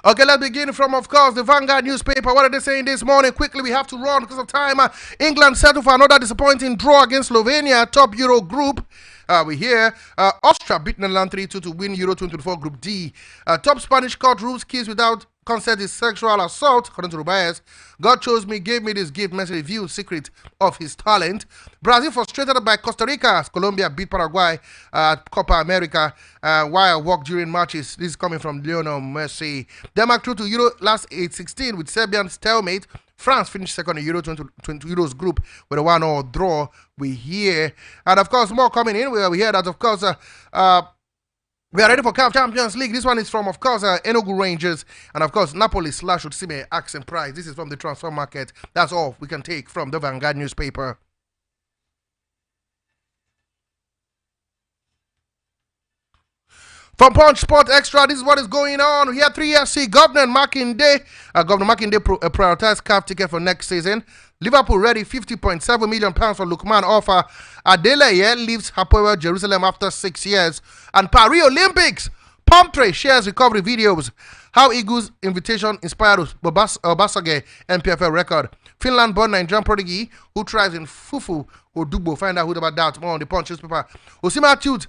Okay, let's begin from, of course, the Vanguard newspaper. What are they saying this morning? Quickly, we have to run because of time. England settled for another disappointing draw against Slovenia, top Euro group. We hear Austria beat Netherlands 3-2 to win Euro 2024 Group D. Top Spanish court rules kiss without consent is sexual assault, according to Rufai. God chose me, gave me this gift, Messi revealed secret of his talent. Brazil frustrated by Costa Rica as Colombia beat Paraguay at Copa America while walked during matches. This is coming from Lionel Messi. Denmark through to Euro last 8-16 with Serbian stalemate. France finished second in Euro 2020 Euros group with a 1-1 draw. We hear, and of course, more coming in. We hear that, of course, we are ready for CAF Champions League. This one is from, of course, Enugu Rangers. And, of course, Napoli / Osimhen asking price. This is from the transfer market. That's all we can take from the Vanguard newspaper. From Punch Sport Extra, this is what is going on. Here, 3FC Governor Makinde. Governor Makinde prioritized CAF ticket for next season. Liverpool ready £50.7 million for Lukman offer. Adeleye leaves Hapoel Jerusalem after 6 years. And Paris Olympics. Pomtre shares recovery videos. How Eagles invitation inspired Obasage MPFL record. Finland-born Nigerian prodigy who thrives in Fufu Odugbo. Find out who about that. More on the Punch newspaper. Osimhen Tute,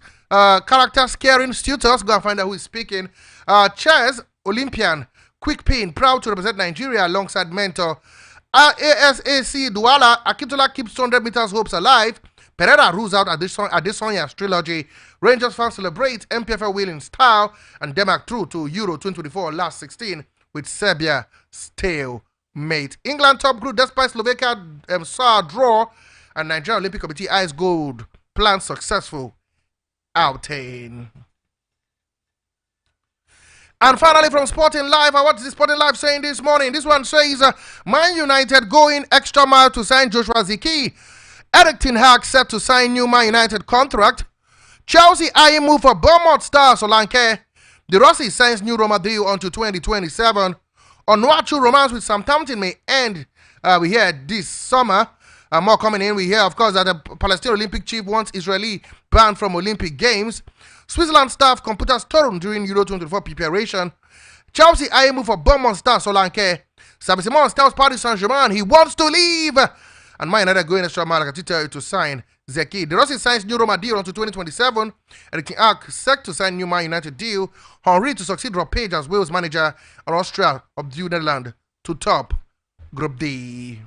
character scaring Suitors. Go and find out who is speaking. Chess Olympian. Quick pin. Proud to represent Nigeria alongside mentor. ASAC Douala. Akintola keeps 200 meters hopes alive. Pereira rules out Adesonya's trilogy. Rangers fans celebrate MPFL win in style. And Denmark through to Euro 2024 last 16 with Serbia stalemate. England top group despite Slovakia sour draw. And Nigerian Olympic Committee eyes gold. Plan successful outing. And finally from Sporting Live, what is the Sporting Live saying this morning? This one says, Man United going extra mile to sign Joshua Ziki. Eric Ten Hag set to sign new Man United contract. Chelsea eyeing move for Bournemouth star Solanke. The Rossi signs new Roma deal until 2027. Onuachu romance with Southampton may end, we hear, this summer. More coming in. We hear, of course, that the Palestinian Olympic chief wants Israeli banned from Olympic Games. Switzerland staff computer storm during Euro 2024 preparation. Chelsea eyeing move for Bournemouth star Solanke. Sabi Simons tells Paris Saint-Germain he wants to leave. And Man United going extra mile, like I tell you, to sign Zeki. De Rossi signs new Roma deal until 2027. Eric Ten Hag set to sign new Man United deal. Henry to succeed Rob Page as Wales manager. And Austria subdue Netherlands to top Group D.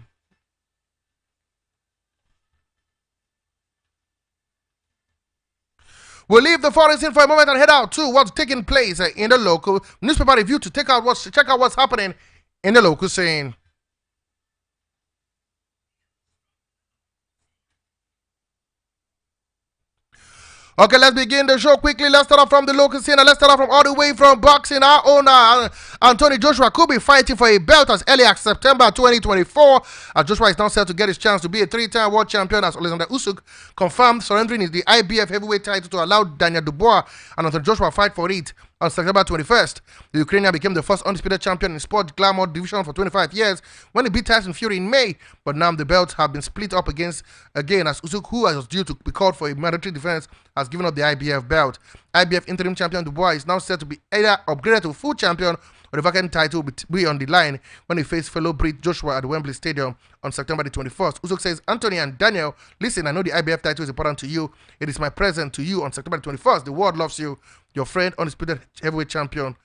We'll leave the foreign scene for a moment and head out to what's taking place in the local newspaper review to check out what's happening in the local scene. Okay, let's begin the show quickly. Let's start off from the local scene and let's start off from all the way from boxing. Our owner, Anthony Joshua, could be fighting for a belt as early as September 2024. As Joshua is now set to get his chance to be a 3-time world champion as Alexander Usyk confirmed surrendering the IBF heavyweight title to allow Daniel Dubois and Anthony Joshua fight for it on September 21st. The Ukrainian became the first undisputed champion in sport glamour division for 25 years when he beat Tyson Fury in May. But now the belts have been split up again as Usyk, who was due to be called for a mandatory defense, has given up the IBF belt. IBF interim champion Dubois is now set to be either upgraded to full champion or the vacant title will be on the line when he faces fellow Brit Joshua at the Wembley Stadium on September the 21st. Usyk says, Anthony and Daniel, listen, I know the IBF title is important to you. It is my present to you on September the 21st. The world loves you. Your friend, undisputed heavyweight champion,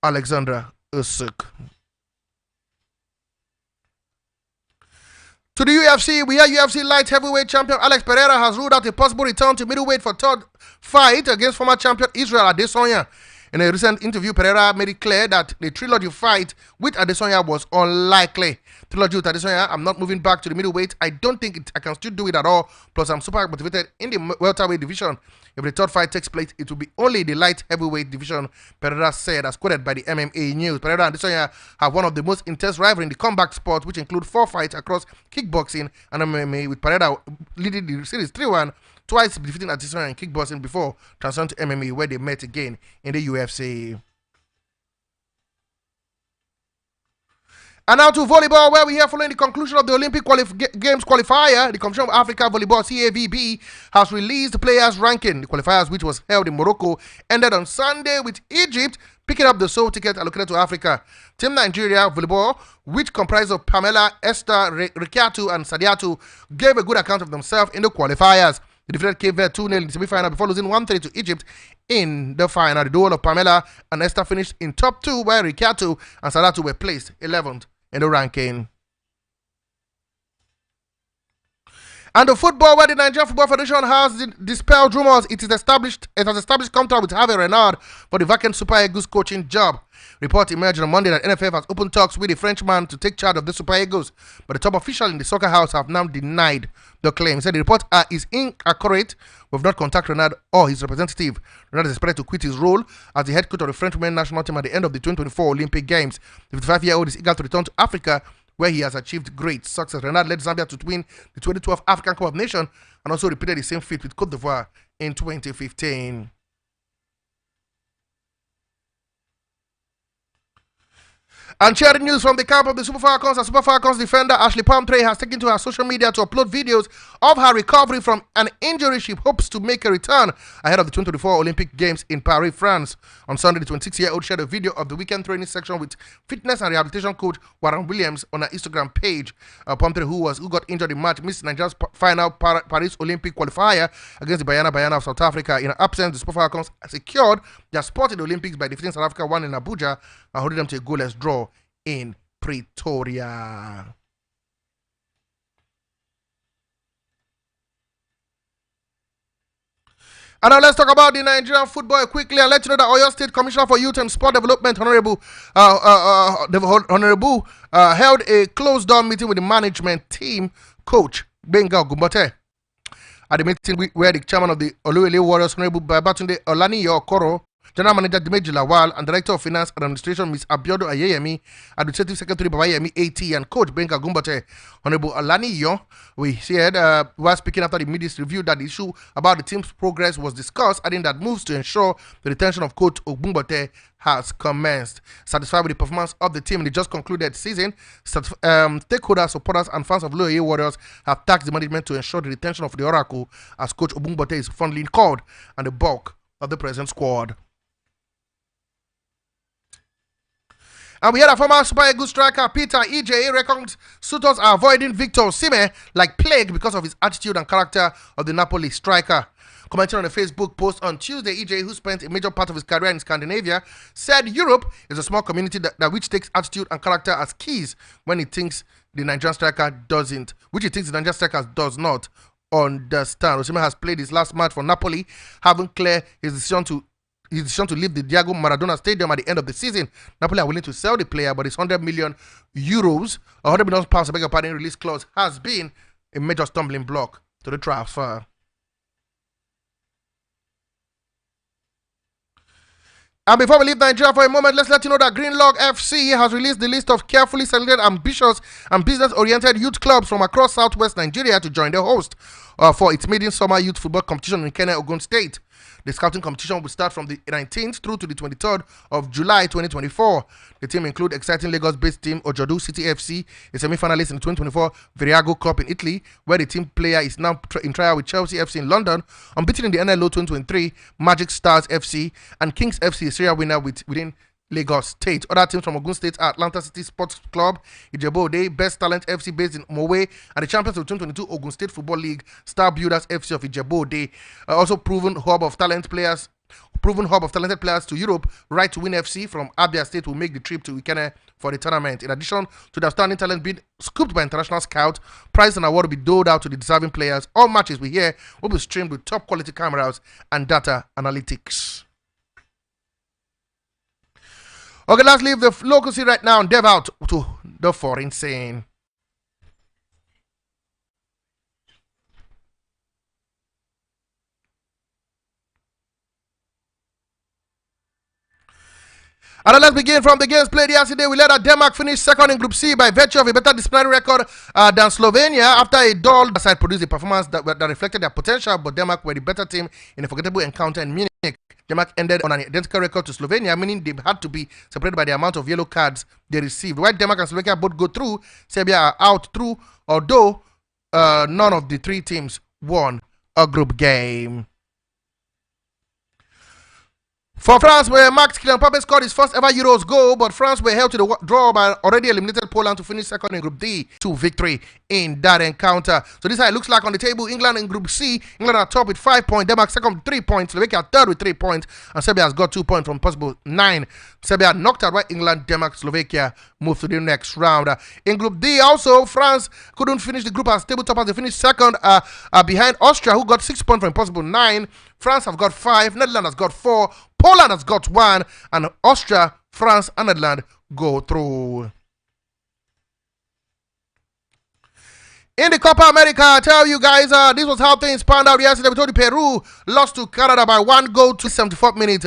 Alexander Usyk. To the UFC, we have UFC light heavyweight champion Alex Pereira has ruled out a possible return to middleweight for third fight against former champion Israel Adesanya. In a recent interview, Pereira made it clear that the trilogy fight with Adesanya was unlikely. Trilogy with Adesanya, I'm not moving back to the middleweight. I don't think I can still do it at all. Plus, I'm super motivated in the welterweight division. If the third fight takes place, it will be only the light heavyweight division, Pereira said, as quoted by the MMA News. Pereira and Adesanya have one of the most intense rivalry in the combat sport, which include 4 fights across kickboxing and MMA, with Pereira leading the series 3-1, twice defeating Adesanya in kickboxing before transferring to MMA, where they met again in the UFC. And now to volleyball, where we hear following the conclusion of the Olympic Games qualifier, the Commission of Africa Volleyball (CAVB) has released the players' ranking. The qualifiers, which was held in Morocco, ended on Sunday with Egypt picking up the sole ticket allocated to Africa. Team Nigeria Volleyball, which comprised of Pamela, Esther, Rikiatu, and Sadiatu, gave a good account of themselves in the qualifiers. They defeated Cape Verde 2-0 in the semi-final before losing 1-3 to Egypt in the final. The duel of Pamela and Esther finished in top 2, while Rikiatu and Sadiatu were placed 11th in the ranking. And the football, where the Nigerian Football Federation has dispelled rumors, it has established contract with Hervé Renard for the vacant Super Eagles coaching job. Report emerged on Monday that NFF has opened talks with the Frenchman to take charge of the Super Eagles, but the top official in the soccer house have now denied the claim. Said the report is inaccurate. We have not contacted Renard or his representative. Renard is expected to quit his role as the head coach of the French women's national team at the end of the 2024 Olympic Games. The 55-year-old is eager to return to Africa, where he has achieved great success. Renard led Zambia to win the 2012 African Cup of Nations and also repeated the same feat with Cote d'Ivoire in 2015. And sharing news from the camp of the Super Falcons, and Super Falcons defender Ashley Palmtree has taken to her social media to upload videos of her recovery from an injury she hopes to make a return ahead of the 2024 Olympic Games in Paris, France. On Sunday, the 26-year-old shared a video of the weekend training section with fitness and rehabilitation coach Warren Williams on her Instagram page. Palmtree, who got injured in March, missed Nigeria's final Paris Olympic qualifier against the Bayana of South Africa. In her absence, the Super Falcons secured their spot in the Olympics by defeating South Africa 1 in Abuja and holding them to a goalless draw in Pretoria. And now let's talk about the Nigerian football quickly. I'll let you know that Oyo State Commissioner for Youth and Sport Development, Honorable held a closed-door meeting with the management team coach Benga Ogumbote. At the meeting where the chairman of the Oluwele Warriors, Honorable Babatunde Olaniyo Okoro, General Manager Dimeji Lawal, and Director of Finance and Administration Ms. Abiodo Ayeyemi, Administrative Secretary Babayemi AT, and Coach Benga Gumbote, Honorable Olaniyo, we said, while speaking after the media's review, that the issue about the team's progress was discussed, adding that moves to ensure the retention of Coach Ogumbote has commenced. Satisfied with the performance of the team in the just concluded season, stakeholders, supporters, and fans of Loyoye Warriors have tasked the management to ensure the retention of the Oracle, as Coach Ogumbote is fondly called, and the bulk of the present squad. And we had a former Super Eagles striker, Peter EJ, reckons Suitors are avoiding Victor Osimhen like plague because of his attitude and character of the Napoli striker. Commenting on a Facebook post on Tuesday, EJ, who spent a major part of his career in Scandinavia, said Europe is a small community that which takes attitude and character as keys when he thinks the Nigerian striker does not understand. Osimhen has played his last match for Napoli, having cleared his decision to leave the Diego Maradona Stadium at the end of the season. Napoli are willing to sell the player, but his 100 million pounds, release clause has been a major stumbling block to the transfer. And before we leave Nigeria for a moment, let's let you know that Greenlog FC has released the list of carefully selected, ambitious, and business-oriented youth clubs from across southwest Nigeria to join the host for its maiden summer youth football competition in Kenya, Ogun State. The scouting competition will start from the 19th through to the 23rd of July 2024. The team include exciting Lagos-based team Ojodu City FC, a semi-finalist in the 2024 Viriago Cup in Italy, where the team player is now in trial with Chelsea FC in London, unbeaten in the NLO 2023, Magic Stars FC, and Kings FC, a Syria winner within Lagos State. Other teams from Ogun State are Atlanta City Sports Club, Ijebu-Ode, Best Talent FC based in Mowe, and the champions of the 2022 Ogun State Football League, Star Builders FC of Ijebu-Ode. Also proven hub of talented players to Europe, Right to Win FC from Abia State will make the trip to Ikene for the tournament. In addition to the outstanding talent being scooped by international scouts, prize and award will be doled out to the deserving players. All matches we hear will be streamed with top quality cameras and data analytics. Okay, let's leave the local scene right now and delve out to the foreign scene. And then let's begin from the games played yesterday. We let Denmark finish second in Group C by virtue of a better disciplinary record than Slovenia after a dull side produced a performance that reflected their potential, but Denmark were the better team in a forgettable encounter in Munich Denmark ended on an identical record to Slovenia, meaning they had to be separated by the amount of yellow cards they received. While Denmark and Slovakia both go through, Serbia are out through, although none of the three teams won a group game. For France, where Max Kylian Mbappe scored his first ever Euros goal, but France were held to the draw by already eliminated Poland to finish second in Group D to victory in that encounter. So this is how it looks like on the table. England in Group C. England are top with 5 points. Denmark second with 3 points. Slovakia third with 3 points. And Serbia has got 2 points from possible 9. Serbia knocked out while England, Denmark, Slovakia moved to the next round. In Group D also, France couldn't finish the group as tabletop as they finished second behind Austria, who got 6 points from possible 9. France have got 5. Netherlands has got 4. Poland has got 1, and Austria, France, and Netherlands go through. In the Copa America, I tell you guys, this was how things panned out yesterday. We told you Peru lost to Canada by 1 goal to 74th minute.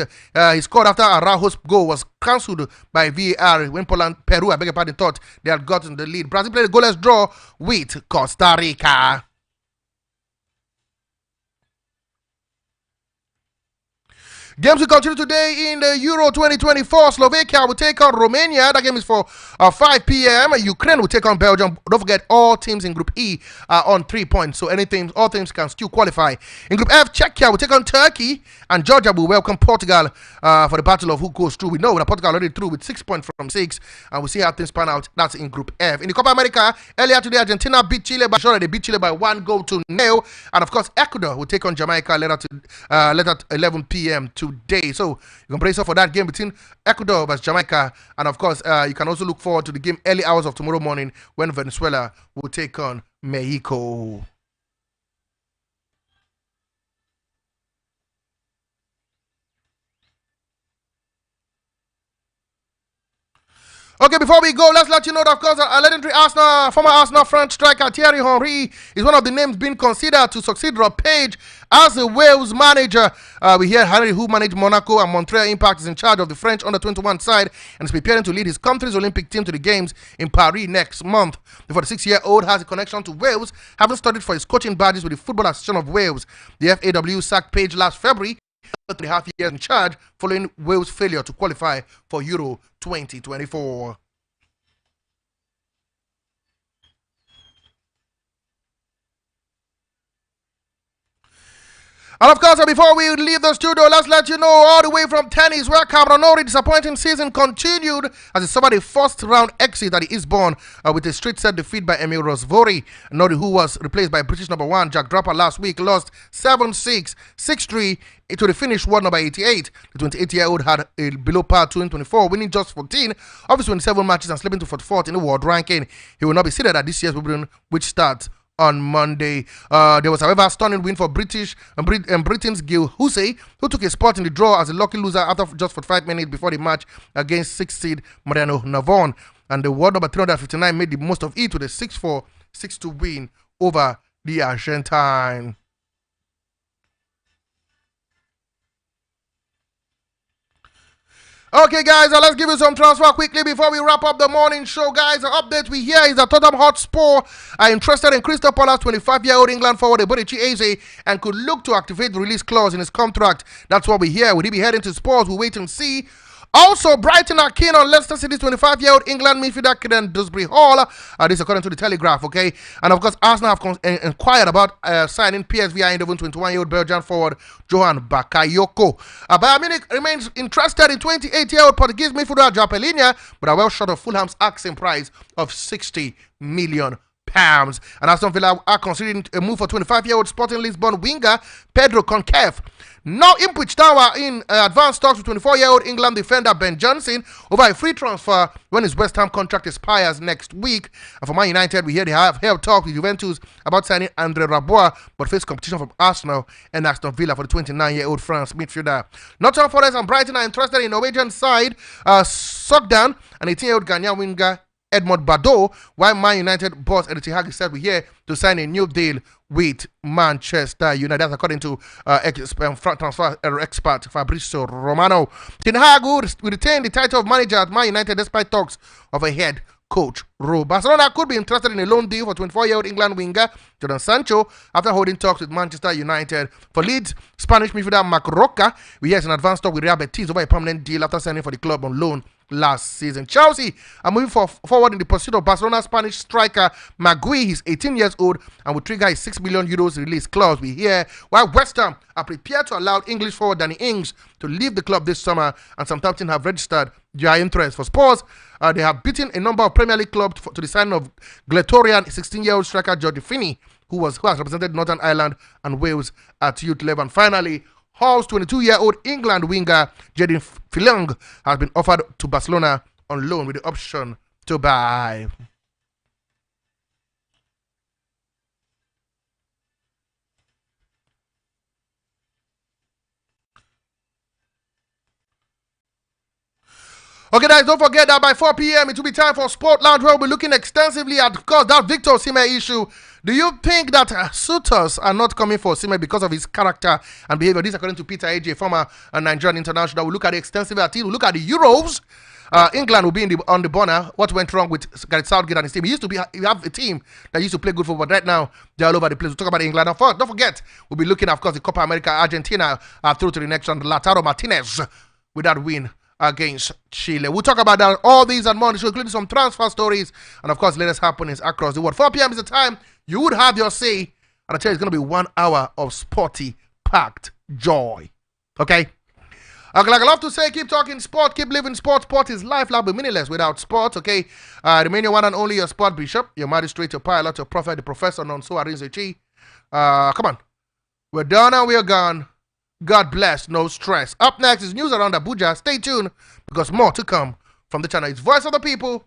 He scored after Araujo's goal was cancelled by VAR when Peru, I beg your pardon, thought they had gotten the lead. Brazil played a goalless draw with Costa Rica. Games will continue today in the Euro 2024. Slovakia will take on Romania. That game is for 5 p.m. Ukraine will take on Belgium. Don't forget, all teams in Group E are on 3 points. So all teams can still qualify. In Group F, Czechia will take on Turkey. And Georgia will welcome Portugal for the battle of who goes through. We know that Portugal already through with 6 points from 6. And we'll see how things pan out. That's in Group F. In the Copa America, earlier today, Argentina beat Chile. They beat Chile by 1 goal to 0. And of course, Ecuador will take on Jamaica later at 11 p.m. today. So you can brace up for that game between Ecuador versus Jamaica. And of course, you can also look forward to the game early hours of tomorrow morning when Venezuela will take on Mexico. Okay, before we go, let's let you know that, of course, a legendary former Arsenal French striker Thierry Henry is one of the names being considered to succeed Rob Page as a Wales manager. We hear Henry, who managed Monaco and Montreal Impact, is in charge of the French under-21 side and is preparing to lead his country's Olympic team to the games in Paris next month. The 46-year-old has a connection to Wales, having studied for his coaching badges with the Football Association of Wales. The FAW sacked Page last February, 3.5 years in charge, following Wales' failure to qualify for Euro 2024. And of course, before we leave the studio, let's let you know all the way from tennis where Cameron Norrie's disappointing season continued as he suffered a first-round exit at the Eastbourne with a straight-set defeat by Emil Rosvori. Norrie, who was replaced by British number 1 Jack Draper last week, lost 7-6, 6-3 to the Finnish world number 88. The 28-year-old had a below-par 2024, winning just 14 of his 27 matches and slipping to 44th in the world ranking. He will not be seated at this year's Wimbledon, which starts on Monday. There was, however, a stunning win for Britain's Gil Hussey, who took a spot in the draw as a lucky loser after just 45 minutes before the match against 6th seed Mariano Navon. And the world number 359 made the most of it with a 6-4, 6-2 win over the Argentine. Okay, guys, let's give you some transfer quickly before we wrap up the morning show, guys. The update we hear is that Tottenham Hotspur are interested in Crystal Palace 25-year-old England forward Eborichi Eze and could look to activate the release clause in his contract. That's what we hear. Would he be heading to Spurs? We'll wait and see. Also, Brighton are keen on Leicester City's 25-year-old England midfielder Kieran Dewsbury Hall. This according to the Telegraph, okay? And of course, Arsenal have inquired about signing PSV Eindhoven 21-year-old Belgian forward Johan Bakayoko. Bayern Munich remains interested in 28-year-old Portuguese midfielder Japelinia, but are well short of Fulham's asking price of £60 million. And Aston Villa are considering a move for 25-year-old Sporting Lisbon winger Pedro Conceição. Now Ipswich Town in advanced talks with 24-year-old England defender Ben Johnson over a free transfer when his West Ham contract expires next week. And for Man United, we hear they have held talks with Juventus about signing Andre Rabois, but face competition from Arsenal and Aston Villa for the 29-year-old France midfielder. Nottingham Forest and Brighton are interested in Norwegian side Sogdan and 18-year-old Ghanaian winger Edmond Bado, while Man United boss Eddie Hagi said we're here to sign a new deal with Manchester United. That's according to transfer expert Fabrizio Romano. Ten Hag will retain the title of manager at Man United despite talks of a head coach role. Barcelona could be interested in a loan deal for 24-year-old England winger Jadon Sancho, after holding talks with Manchester United. For Leeds, Spanish midfielder Marc Roca, we hear an advanced talk with Real Betis over a permanent deal after signing for the club on loan last season. Chelsea are moving forward in the pursuit of Barcelona Spanish striker Magui. He's 18 years old and will trigger a €6 million release clause. We hear while West Ham are prepared to allow English forward Danny Ings to leave the club this summer, and Southampton have registered their interest. For Spurs, they have beaten a number of Premier League clubs to the signing of Gletorian 16-year-old striker George Finney, who has represented Northern Ireland and Wales at youth level. And finally, Hull's 22-year-old England winger Jadon Philong has been offered to Barcelona on loan with the option to buy. Okay, guys, don't forget that by 4 p.m. it will be time for Sport Lounge, where we'll be looking extensively at, of course, that Victor Osimhen issue. Do you think that Suitors are not coming for Osimhen because of his character and behavior? This according to Peter AJ, former Nigerian international. We'll look at it extensively at it. We'll look at the Euros. England will be on the burner. What went wrong with Gareth Southgate and his team? He used to have a team that used to play good football, but right now they're all over the place. We'll talk about England. And don't forget, we'll be looking at, of course, the Copa America. Argentina through to the next round. Lautaro Martinez with that win against Chile. We'll talk about that, all these and more, including some transfer stories and, of course, latest happenings across the world. 4 p.m. is the time you would have your say, and I tell you, it's going to be 1 hour of sporty, packed joy. Okay? Like I love to say, keep talking sport, keep living sport. Sport is life. Life will be meaningless without sport. Okay? Remain your one and only, your sport bishop, your magistrate, your pilot, your prophet, the professor, Nonso Arinzechi. Come on. We're done and we're gone. God bless, no stress. Up next is news around Abuja. Stay tuned because more to come from the channel. It's Voice of the People.